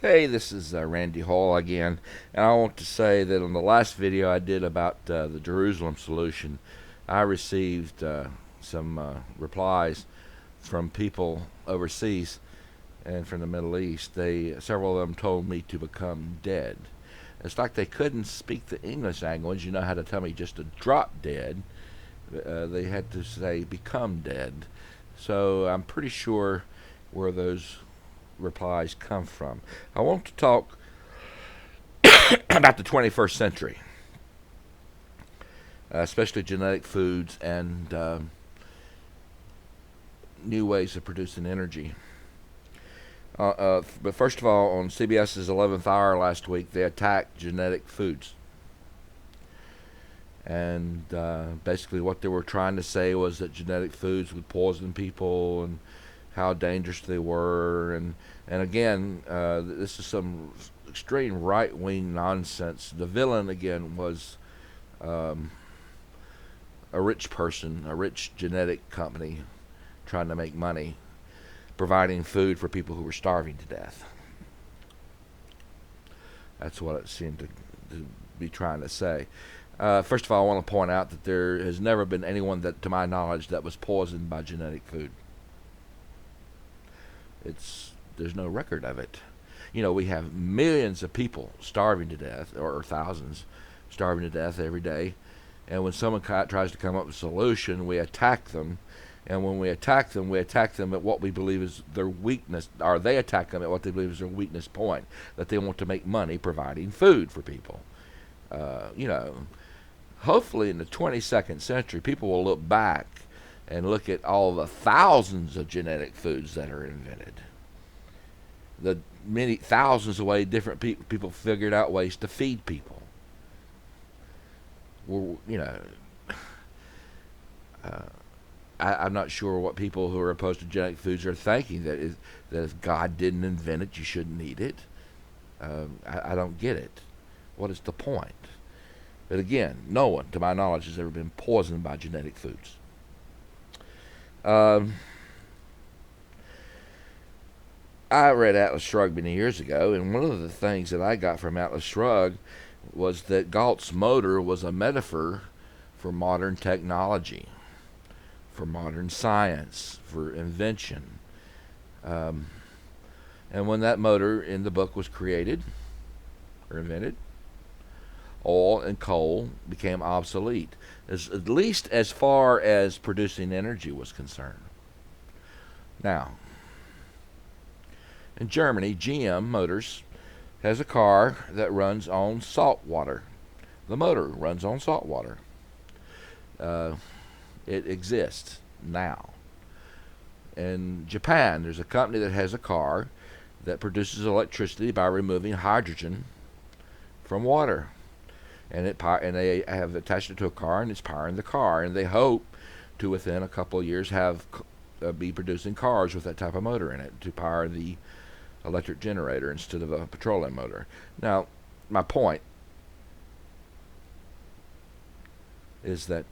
Hey, this is Randy Hall again, and I want to say that on the last video I did about the Jerusalem solution, I received some replies from people overseas and from the Middle East. Several of them told me to become dead. It's like they couldn't speak the English language, how to tell me just to drop dead. They had to say become dead. So I'm pretty sure where those replies come from. I want to talk about the 21st century, especially genetic foods and new ways of producing energy. But first of all, on CBS's 11th Hour last week, they attacked genetic foods. And basically what they were trying to say was that genetic foods would poison people and how dangerous they were. And again, this is some extreme right-wing nonsense. The villain, again, was a rich person, a rich genetic company trying to make money, providing food for people who were starving to death. That's what it seemed to be trying to say. First of all, I want to point out that there has never been anyone that, to my knowledge, that was poisoned by genetic food. There's no record of it. We have millions of people starving to death, or thousands starving to death every day. And when someone tries to come up with a solution, we attack them. And when we attack them at what we believe is their weakness, or they attack them at what they believe is their weakness point, that they want to make money providing food for people. Hopefully in the 22nd century, people will look back and look at all the thousands of genetic foods that are invented. The many thousands of ways different people figured out ways to feed people. Well, I'm not sure what people who are opposed to genetic foods are thinking, that if God didn't invent it, you shouldn't eat it. I don't get it. What is the point? But again, no one, to my knowledge, has ever been poisoned by genetic foods. I read Atlas Shrugged many years ago, and one of the things that I got from Atlas Shrugged was that GALT'S motor was a metaphor for modern technology, for modern science, for invention. And when that motor in the book was created or invented, oil and coal became obsolete, at least as far as producing energy was concerned. Now, in Germany, GM Motors has a car that runs on salt water. The motor runs on salt water. It exists now. In Japan, there's a company that has a car that produces electricity by removing hydrogen from water. And they have attached it to a car, and it's powering the car. And they hope to, within a couple of years, be producing cars with that type of motor in it to power the electric generator instead of a petroleum motor. Now, my point is that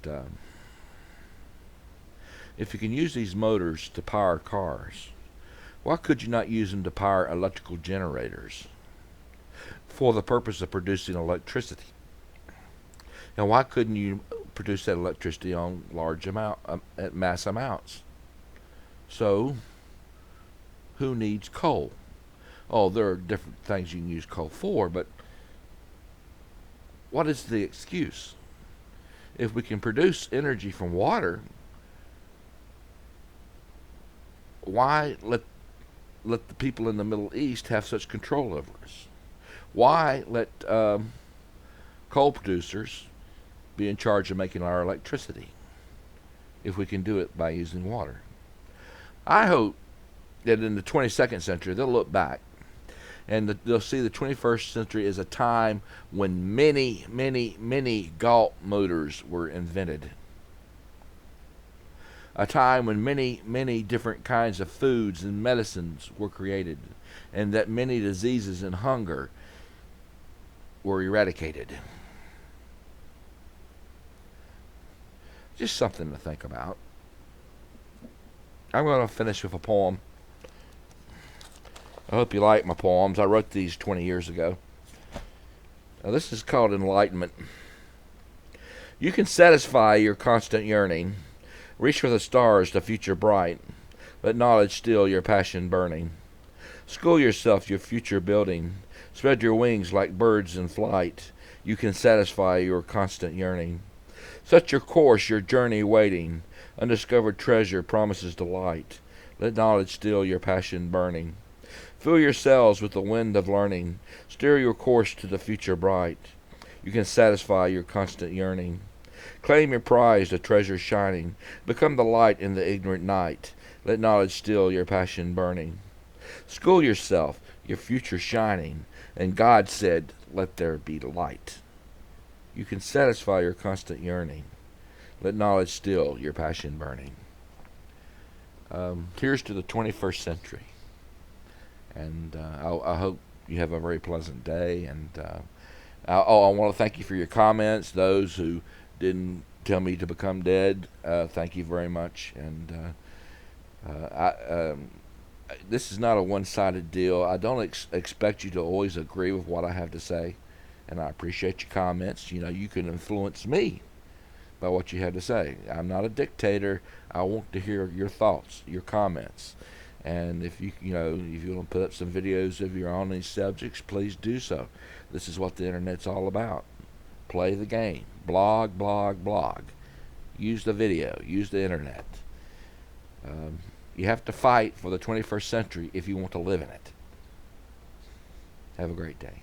if you can use these motors to power cars, why could you not use them to power electrical generators for the purpose of producing electricity? And why couldn't you produce that electricity on mass amounts? So, who needs coal? Oh, there are different things you can use coal for, but what is the excuse? If we can produce energy from water, why let the people in the Middle East have such control over us? Why let coal producers be in charge of making our electricity if we can do it by using water? I hope that in the 22nd century they'll look back and they'll see the 21st century as a time when many, many, many GALT motors were invented. A time when many, many different kinds of foods and medicines were created, and that many diseases and hunger were eradicated. Just something to think about. I'm going to finish with a poem I hope you like my poems. I wrote these 20 years ago. Now, this is called Enlightenment. You can satisfy your constant yearning. Reach for the stars, the future bright. Let knowledge still your passion burning. School yourself, your future building. Spread your wings like birds in flight. You can satisfy your constant yearning. Set your course, your journey waiting. Undiscovered treasure promises delight. Let knowledge still your passion burning. Fill your sails with the wind of learning. Steer your course to the future bright. You can satisfy your constant yearning. Claim your prize, the treasure shining. Become the light in the ignorant night. Let knowledge still your passion burning. School yourself, your future shining. And God said, let there be light. You can satisfy your constant yearning. Let knowledge still your passion burning. Here's to the 21st century. And I hope you have a very pleasant day. And I want to thank you for your comments. Those who didn't tell me to become dead, thank you very much. And this is not a one-sided deal. I don't expect you to always agree with what I have to say, and I appreciate your comments. You know, you can influence me by what you have to say. I'm not a dictator. I want to hear your thoughts, your comments. And if you want to put up some videos of your own these subjects, please do so. This is what the internet's all about. Play the game. Blog, blog, blog. Use the video. Use the internet. You have to fight for the 21st century if you want to live in it. Have a great day.